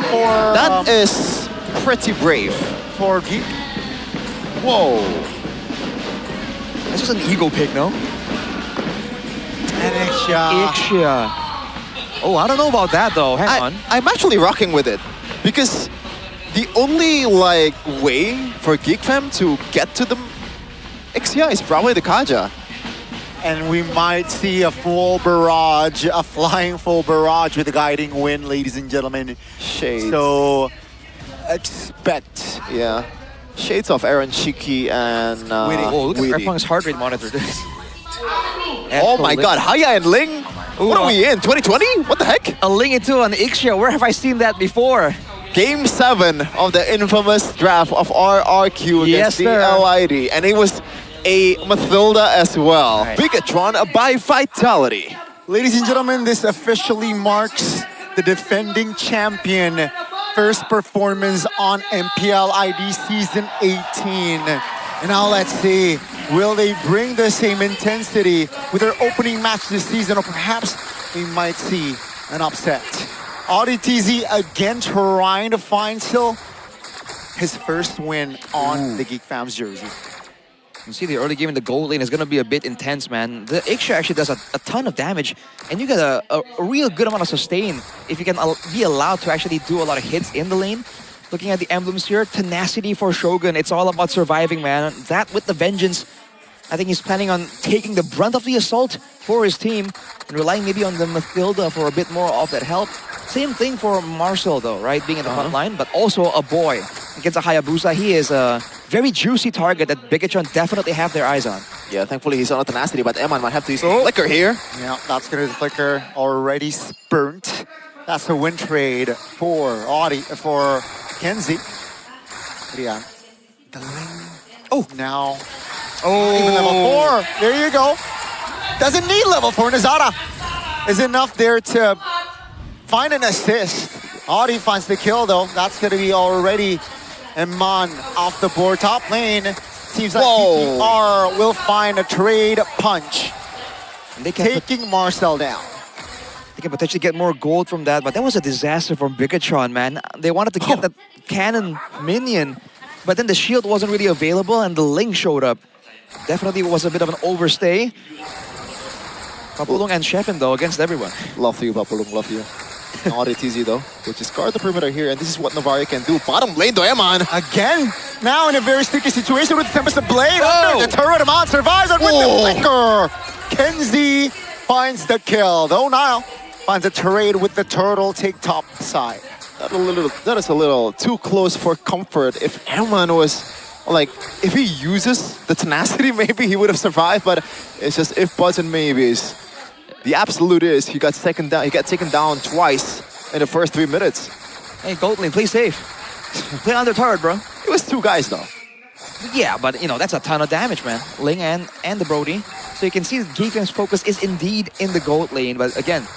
for... That is pretty brave. For GEEK. Whoa. That's just an ego pick, no? And Ixia. Oh, I don't know about that though. Hang on. I'm actually rocking with it because the only like way for GEEK fam to get to the Ixia is probably the Kaja. And we might see a full barrage, a flying full barrage with a guiding wind, ladies and gentlemen. Shades. So expect. Yeah. Shades of Aaron Shiki and Oh, look at Weedy. Erpong's heart rate monitor. Oh my god, Haya and Ling? What are we in, 2020? What the heck? A Ling into an Ixia, where have I seen that before? Game 7 of the infamous draft of RRQ against Yes, the sir. LID. And it was a Mathilda as well. Right. BIGETRON by Vitality. Ladies and gentlemen, this officially marks the defending champion first performance on MPL ID Season 18. And now let's see, will they bring the same intensity with their opening match this season, or perhaps we might see an upset. AudiTZ again trying to find still his first win on the GEEK Fam's jersey. You see the early game in the gold lane is going to be a bit intense, man. The Ixia actually does a ton of damage, and you get a real good amount of sustain if you can be allowed to actually do a lot of hits in the lane. Looking at the emblems here, tenacity for Shogun. It's all about surviving, man. That with the vengeance, I think he's planning on taking the brunt of the assault for his team and relying maybe on the Mathilda for a bit more of that help. Same thing for Marcel, though, right? Being in the front line, but also a boy. Against a Hayabusa, he is a very juicy target that BIGETRON definitely have their eyes on. Yeah, thankfully he's on a tenacity, but Eman might have to use the flicker here. Yeah, that's gonna be the flicker already spurnt. That's a win trade for for Kenzie. Yeah. The lane. Oh, now. Oh, even level 4. There you go. Doesn't need level 4. Nazara is enough there to find an assist. Audi finds the kill though. That's gonna be already Eman off the board. Top lane. Seems like BTR will find a trade punch. And they can Taking Marcel down. They can potentially get more gold from that, but that was a disaster from BIGETRON, man. They wanted to get that cannon minion, but then the shield wasn't really available and the Ling showed up. Definitely was a bit of an overstay. Papulong and Shepin, though, against everyone. Love you, Papulong, love you. AudiTZ though, which is guard the perimeter here, and this is what Navarre can do. Bottom lane though, Eman. Again, now in a very sticky situation with Tempest of Blade under the turret. Eman survives and with the flicker. Kenzie finds the kill, though Nile finds a trade with the turtle, take top side. That is a little too close for comfort. If Eman was, like, if he uses the tenacity, maybe he would have survived, but it's just if, buts, and maybes. The absolute is he got taken down twice in the first 3 minutes. Hey, gold lane, play safe. Play under turret, bro. It was 2 guys though. Yeah, but, you know, that's a ton of damage, man. Ling and the Brody. So you can see GEEK's focus is indeed in the gold lane, but again,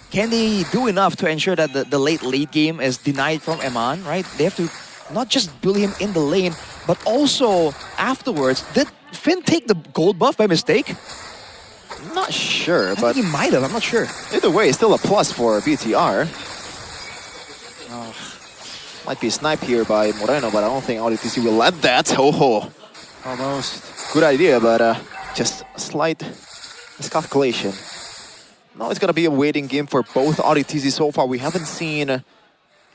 can they do enough to ensure that the late game is denied from Eman, right? They have to not just bully him in the lane, but also afterwards. Did Finn take the gold buff by mistake? I'm not sure, I but think he might have, I'm not sure. either way, it's still a plus for BTR. Might be sniped here by Moreno, but I don't think AudiTZ will let that. Oh, Almost. good idea, but just a slight miscalculation. Now it's gonna be a waiting game for both AudiTZ so far. We haven't seen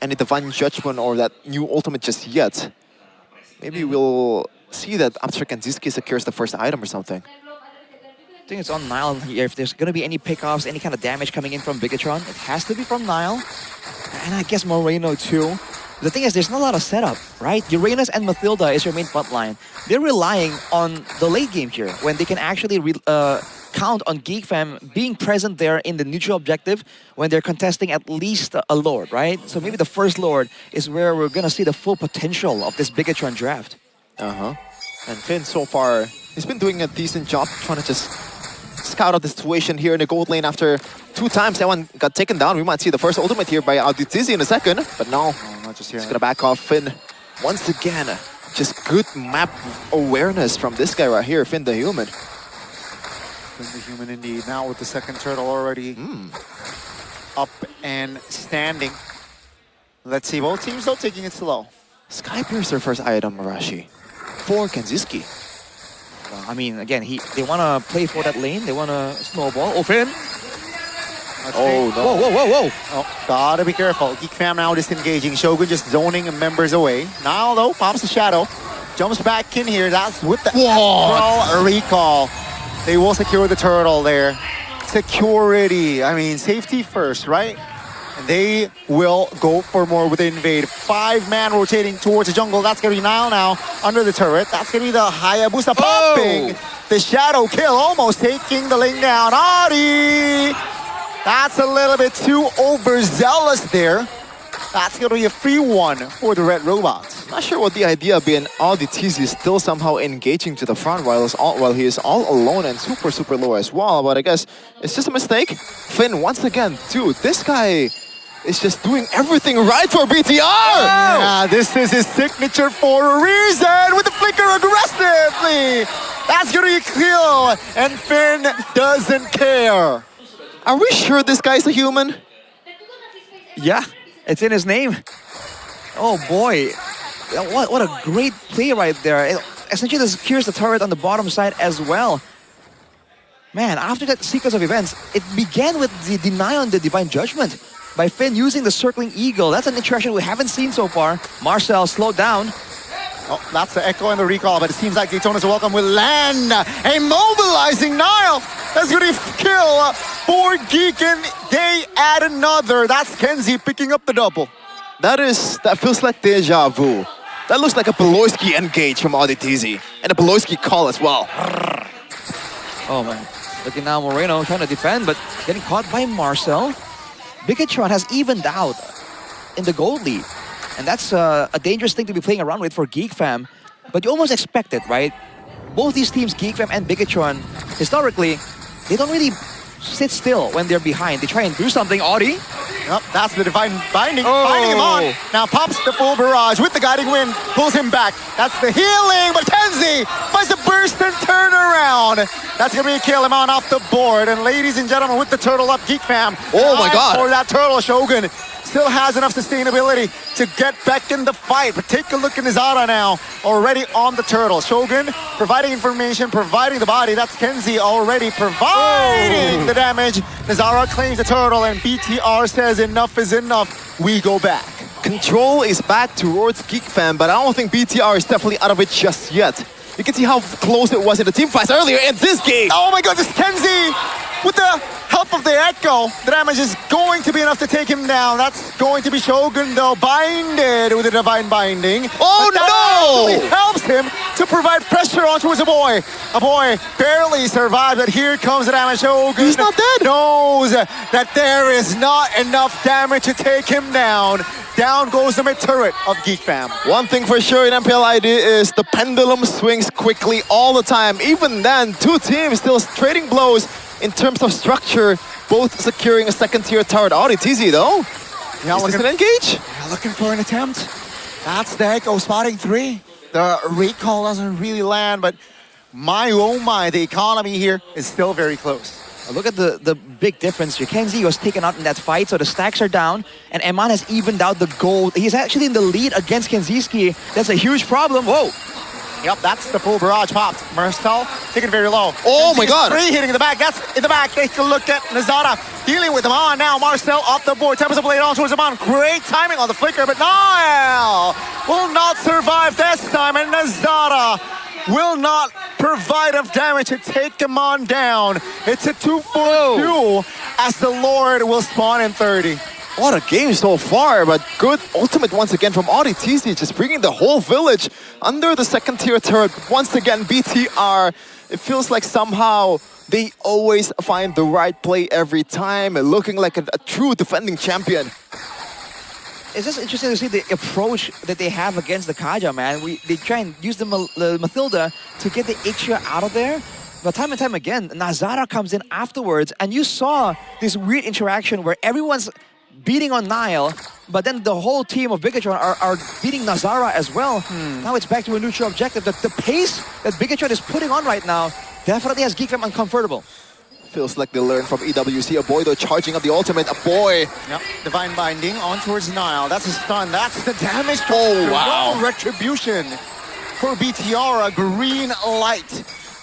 any Divine Judgment or that new ultimate just yet. Maybe we'll see that after Kanziski secures the first item or something. I think it's on Nile here. If there's going to be any pickoffs, any kind of damage coming in from BIGETRON, it has to be from Nile. And I guess Moreno too. The thing is, there's not a lot of setup, right? Uranus and Mathilda is your main front line. They're relying on the late game here, when they can actually count on GEEK Fam being present there in the neutral objective when they're contesting at least a Lord, right? So maybe the first Lord is where we're going to see the full potential of this BIGETRON draft. And Finn so far, he's been doing a decent job trying to just scout out the situation here in the gold lane after 2 times that one got taken down. We might see the first ultimate here by AudiTZ in a second, but no, Not just he's gonna back off Finn once again. Just good map awareness from this guy right here, Finn the Human. Finn the Human indeed. Now with the second turtle already up and standing. Let's see, both teams though taking it slow. Sky Piercer first item, Arashi. For Kenziski. Well, I mean, again, they want to play for that lane. They want to snowball. Oh, Finn! Oh, no. Whoa, whoa, whoa, whoa! Oh, gotta be careful. GEEK fam now disengaging. Shogun just zoning members away. Now though, pops the shadow. Jumps back in here. That's with the MPL recall. They will secure the turtle there. Security. I mean, safety first, right? And they will go for more with the invade. 5-man rotating towards the jungle. That's gonna be Nile now under the turret. That's gonna be the Hayabusa popping. The shadow kill almost taking the lane down. Adi! That's a little bit too overzealous there. That's gonna be a free one for the Red Robots. Not sure what the idea being AudiTZ is still somehow engaging to the front while he is all alone and super low as well. But I guess it's just a mistake. Finn, once again, dude, this guy is just doing everything right for BTR! Yeah, this is his signature for a reason with the flicker aggressively. That's gonna be a kill, and Finn doesn't care. Are we sure this guy's a human? Yeah, it's in his name. Oh boy, what a great play right there. It essentially just secures the turret on the bottom side as well. Man, after that sequence of events, it began with the denial on the Divine Judgment by Finn using the Circling Eagle. That's an interaction we haven't seen so far. Marcel slowed down. Oh, that's the echo and the recall, but it seems like Daytona's welcome will land. Immobilizing Nile. That's going to kill for GEEK, and they add another. That's Kenzie picking up the double. That feels like deja vu. That looks like a Beloyski engage from AudiTZ. And a Beloyski call as well. Oh man, looking now Moreno trying to defend, but getting caught by Marcel. BIGETRON has evened out in the gold lead. And that's a dangerous thing to be playing around with for GEEK fam. But you almost expect it, right? Both these teams, GEEK fam and BIGETRON, historically, they don't really sit still when they're behind. They try and do something. Audi. Yep, that's the Divine Binding, binding him on. Now pops the full barrage with the guiding wind, pulls him back. That's the healing, but Kenzie finds a burst and turn around. That's gonna be a kill, him on off the board. And ladies and gentlemen, with the turtle up, GEEK fam. Oh my God. For that turtle, Shogun still has enough sustainability to get back in the fight. But take a look at Nizara now, already on the turtle. Shogun providing information, providing the body. That's Kenzie already providing the damage. Nizara claims the turtle, and BTR says enough is enough. We go back. Control is back towards GEEK fam, but I don't think BTR is definitely out of it just yet. You can see how close it was in the team fights earlier in this game. Oh my God, this Kenzie with the help of the Echo. The damage is going to be enough to take him down. That's going to be Shogun though, binded with the Divine Binding. Oh but that actually helps him to provide pressure onto his boy. A boy barely survived, but here comes the damage. Shogun He's not dead. knows that there is not enough damage to take him down. Down goes the mid turret of GEEK fam. One thing for sure in MPL ID is the pendulum swings quickly all the time. Even then, two teams still trading blows in terms of structure, both securing a second tier tower. AudiTZ though, is this an engage? Yeah, looking for an attempt. That's the Echo spotting 3. The recall doesn't really land, but my oh my, the economy here is still very close. Look at the big difference here. Kenzie was taken out in that fight, so the stacks are down, and Eman has evened out the gold. He's actually in the lead against Kenziski. That's a huge problem. Whoa. Yep, that's the full barrage popped. Marcel taking it very low. Oh my God. 3 hitting in the back. That's in the back. Take a look at Nazara dealing with him on now. Marcel off the board. Tempest blade on towards him on. Great timing on the flicker, but Niall will not survive this time, and Nazara will not provide enough damage to take him on down. It's a 2-4-2 as the Lord will spawn in 30. What a game so far, but good ultimate once again from AudiTZ, just bringing the whole village under the second tier turret. Once again, BTR, it feels like somehow they always find the right play every time, looking like a true defending champion. It's just interesting to see the approach that they have against the Kaja, man. They try and use the Mathilda to get the Ixia out of there. But time and time again, Nazara comes in afterwards, and you saw this weird interaction where everyone's beating on Nile, but then the whole team of BIGETRON are beating Nazara as well. Now it's back to a neutral objective. The pace that BIGETRON is putting on right now definitely has GEEK fam uncomfortable. Feels like they learned from EWC. A boy though charging up the ultimate. A boy. Yep. Divine Binding on towards Nile. That's a stun. That's the damage. Oh, wow. No retribution for BTR. A green light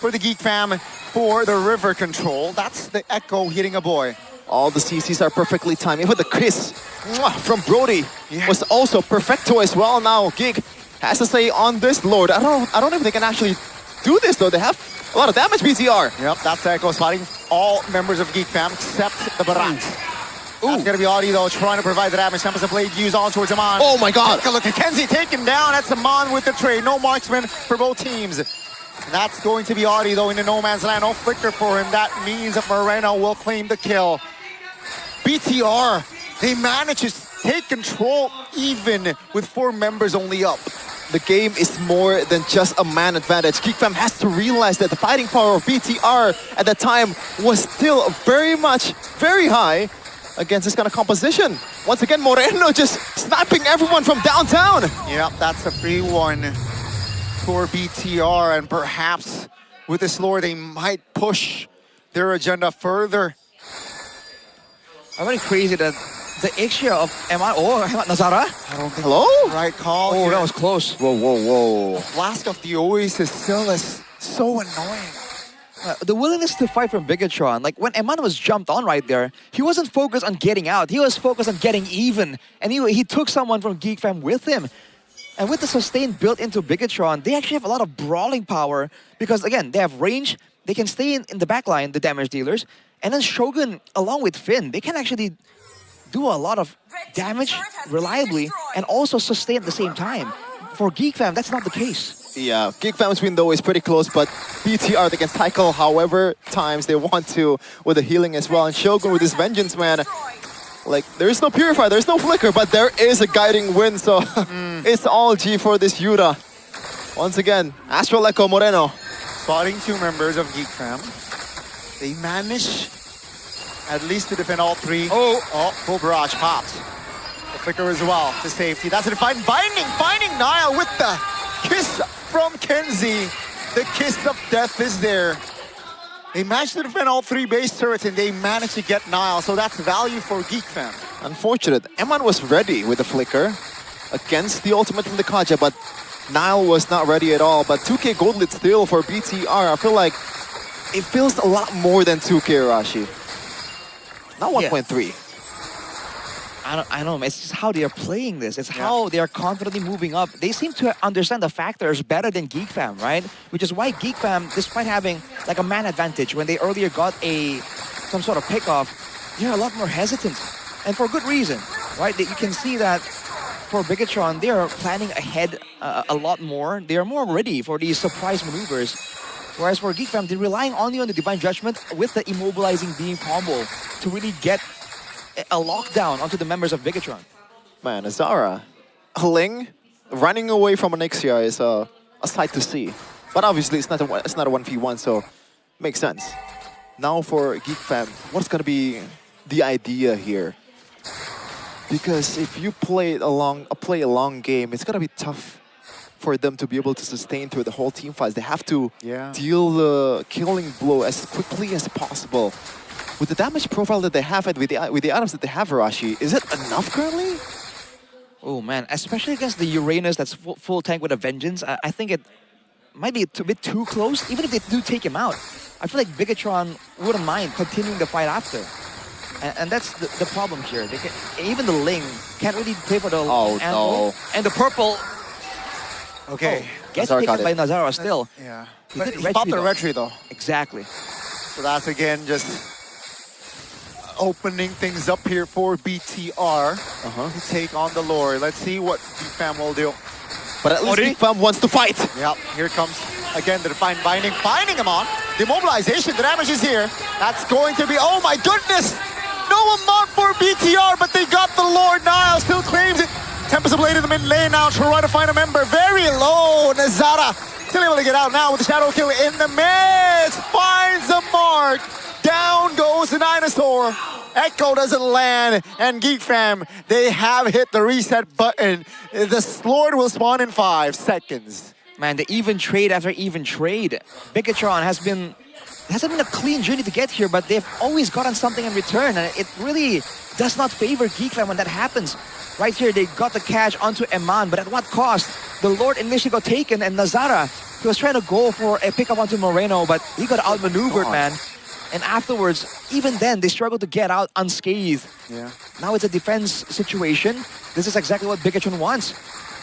for the Geek fam for the river control. That's the Echo hitting a boy. All the CCs are perfectly timed. Even the kiss from Brody was also perfecto as well. Now GEEK has to say on this Lord. I don't know if they can actually do this though. They have a lot of damage, BTR. Yep, that's the Echo spotting all members of Geek fam except the Barat. That's gonna be Audi though, trying to provide the damage. Tempest of Blade used on towards Aman. Oh my god. Take a look at Kenzie taken down. That's Aman with the trade. No marksman for both teams. That's going to be Audi though in the no man's land. No flicker for him. That means that Moreno will claim the kill. BTR, they manage to take control even with 4 members only up. The game is more than just a man advantage. GEEK fam has to realize that the fighting power of BTR at that time was still very high against this kind of composition. Once again, Moreno just sniping everyone from downtown. Yep, that's a free one for BTR, and perhaps with this lore they might push their agenda further. I'm very crazy that the extra of Eman. Oh, Nazara. I don't think Hello? right call. Oh, here. that was close. Whoa, whoa, whoa. Flask of the Oasis still is so annoying. The willingness to fight from BIGETRON, like when Eman was jumped on right there, he wasn't focused on getting out. He was focused on getting even. And he took someone from Geek fam with him. And with the sustain built into BIGETRON, they actually have a lot of brawling power because, again, they have range. They can stay in the backline, the damage dealers. And then Shogun, along with Finn, they can actually do a lot of damage reliably and also sustain at the same time. For Geek fam, that's not the case. Yeah, GEEK fam's window is pretty close, but BTR, they can cycle however times they want to with the healing as well. And Shogun with his vengeance, man. Like, there is no Purify, there's no Flicker, but there is a guiding wind, so it's all G for this Yuta. Once again, Astral Echo Moreno. Spotting 2 members of Geek fam. They manage at least to defend all 3. Oh, full barrage popped. The flicker as well to safety. That's a Divine Binding, finding Nile with the kiss from Kenzie. The kiss of death is there. They managed to defend all 3 base turrets and they managed to get Nile, so that's value for Geek fam. Unfortunate. Eman was ready with the Flicker against the ultimate from the Kaja, but Nile was not ready at all. But 2k gold lead still for BTR. I feel like it feels a lot more than 2k, Arashi. Not 1.3. I don't know, it's just how they are playing this. It's how they are confidently moving up. They seem to understand the factors better than Geek fam, right? Which is why Geek fam, despite having like a man advantage, when they earlier got some sort of pick-off, they're a lot more hesitant. And for good reason, right? You can see that for BIGETRON, they are planning ahead a lot more. They are more ready for these surprise maneuvers. Whereas for Geek fam, they're relying only on the Divine Judgment with the immobilizing beam combo to really get a lockdown onto the members of BIGETRON. Man, Azara, Ling running away from Onyxia is a sight to see. But obviously, it's not a 1v1, so makes sense. Now for Geek fam, what's gonna be the idea here? Because if you play a long game, it's gonna be tough for them to be able to sustain through the whole team fights. They have to deal the killing blow as quickly as possible. With the damage profile that they have and with the items that they have, Arashi, is it enough currently? Oh man, especially against the Uranus that's full tank with a vengeance, I think it might be a bit too close. Even if they do take him out, I feel like BIGETRON wouldn't mind continuing the fight after. And that's the problem here. Even the Ling can't really play for the no. And the purple Okay. gets Nazar taken got by it. Nazara still. Yeah. He But did he popped the retry retry though. Exactly. So that's again just opening things up here for BTR to take on the Lord. Let's see what Geek fam will do. But at least Geek fam wants to fight. Yep, here comes again the Divine Binding, finding him on. Demobilization, the damage is here. That's going to be, oh my goodness! No amount for BTR, but they got the Lord. Nile still claims it. Tempest of Blade in the mid lane now, trying to find a member. Very low, Nazara. Still able to get out now with the Shadow Kill in the mid. Finds the mark. Down goes the Dinosaur. Echo doesn't land, and Geek fam, they have hit the reset button. The Lord will spawn in 5 seconds. Man, the even trade after even trade. BIGETRON has been hasn't been a clean journey to get here, but they've always gotten something in return, and it really does not favor GEEK when that happens. Right here, they got the catch onto Eman, but at what cost? The Lord initially got taken, and Nazara, he was trying to go for a pickup onto Moreno, but he got outmaneuvered, man. And afterwards, even then, they struggled to get out unscathed. Yeah. Now it's a defense situation. This is exactly what BIGETRON wants.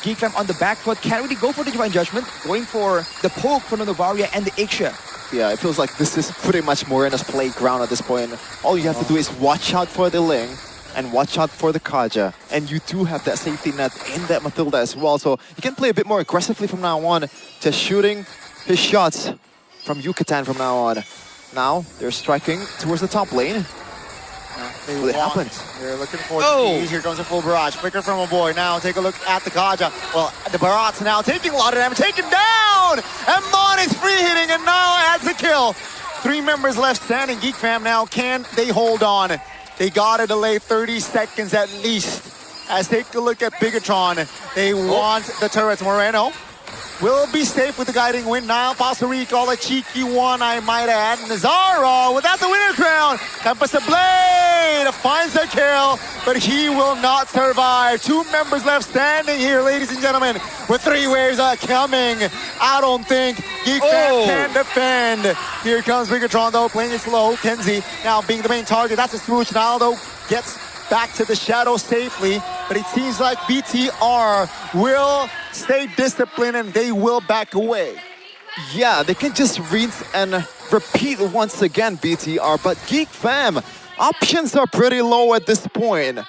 GEEK on the back foot, can't really go for the Divine Judgment, going for the poke from the Novaria and the Ixia. Yeah, it feels like this is pretty much Moreno's playground at this point. All you have to do is watch out for the Ling and watch out for the Kaja. And you do have that safety net in that Matilda as well. So you can play a bit more aggressively from now on. Just shooting his shots from Yucatan from now on. Now they're striking towards the top lane. Will it happen? They're looking for the Here comes a full barrage. Flicker from a boy. Now take a look at the Kaja. Well, the barrage now taking a lot of damage. Taken down! And Mon is free hitting and now adds the kill. 3 members left standing. GEEK fam now, can they hold on? They gotta delay 30 seconds at least. As take a look at BIGETRON. They want the turrets. Moreno will be safe with the guiding wind. Now Pasaric, all a cheeky one, I might add. Nazaro, without the winner crown. Tempest the Blade finds the kill, but he will not survive. 2 members left standing here, ladies and gentlemen, with 3 waves coming. I don't think GEEK can defend. Here comes BIGETRON though, playing it slow. Kenzie now being the main target. That's a smooch. Now though gets back to the shadow safely, but it seems like BTR will stay disciplined and they will back away. Yeah, they can just rinse and repeat once again, BTR, but GEEK fam, options are pretty low at this point.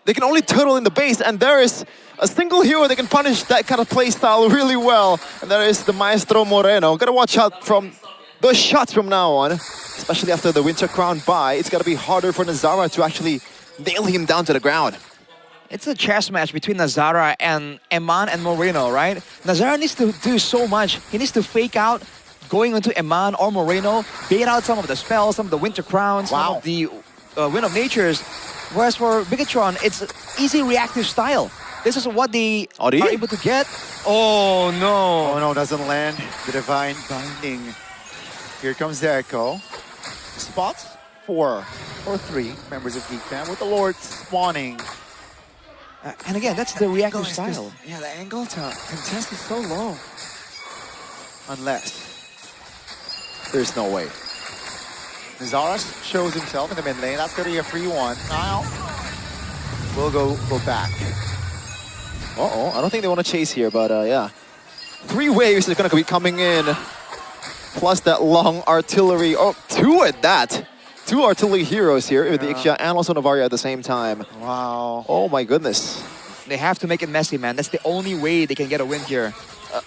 They can only turtle in the base, and there is a single hero that can punish that kind of playstyle really well, and that is the Maestro Moreno. Gotta watch out from those shots from now on, especially after the Winter Crown buy. It's gotta be harder for Nazara to actually nail him down to the ground. It's a chess match between Nazara and Eman and Moreno, right? Nazara needs to do so much. He needs to fake out going into Eman or Moreno, bait out some of the spells, some of the Winter Crowns, some of the Wind of Natures. Whereas for BIGETRON, it's easy reactive style. This is what they are able to get. Oh no! Oh no, doesn't land. The Divine Binding. Here comes the Echo. Spots 4 or 3 members of GEEK fam with the Lord spawning. And again, that's the reactive style. Yeah, the angle to contest is so low. Unless there's no way. Nazara shows himself in the mid lane. That's going to be a free one. Now we'll go back. Uh-oh, I don't think they want to chase here, but yeah. 3 waves are going to be coming in. Plus that long artillery. Oh, 2 at that. 2 artillery heroes here with the Ixia and also Novaria at the same time. Wow. Oh my goodness. They have to make it messy, man. That's the only way they can get a win here.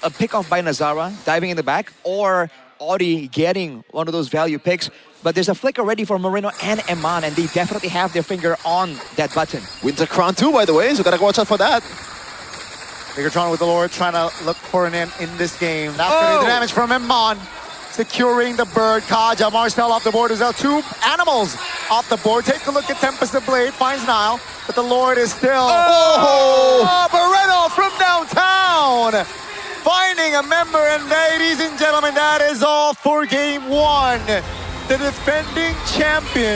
A pick-off by Nazara, diving in the back, or Audi getting one of those value picks. But there's a flicker ready for Moreno and Eman, and they definitely have their finger on that button. Winter Crown too, by the way, so gotta watch out for that. BIGETRON with the Lord trying to look for an end in this game. That's going to be the damage from Eman. Securing the bird. Kaja, Marcel off the board as well. 2 animals off the board. Take a look at Tempest the Blade. Finds Nile, but the Lord is still... Moreno from downtown! Finding a member, and ladies and gentlemen, that is all for game 1. The defending champion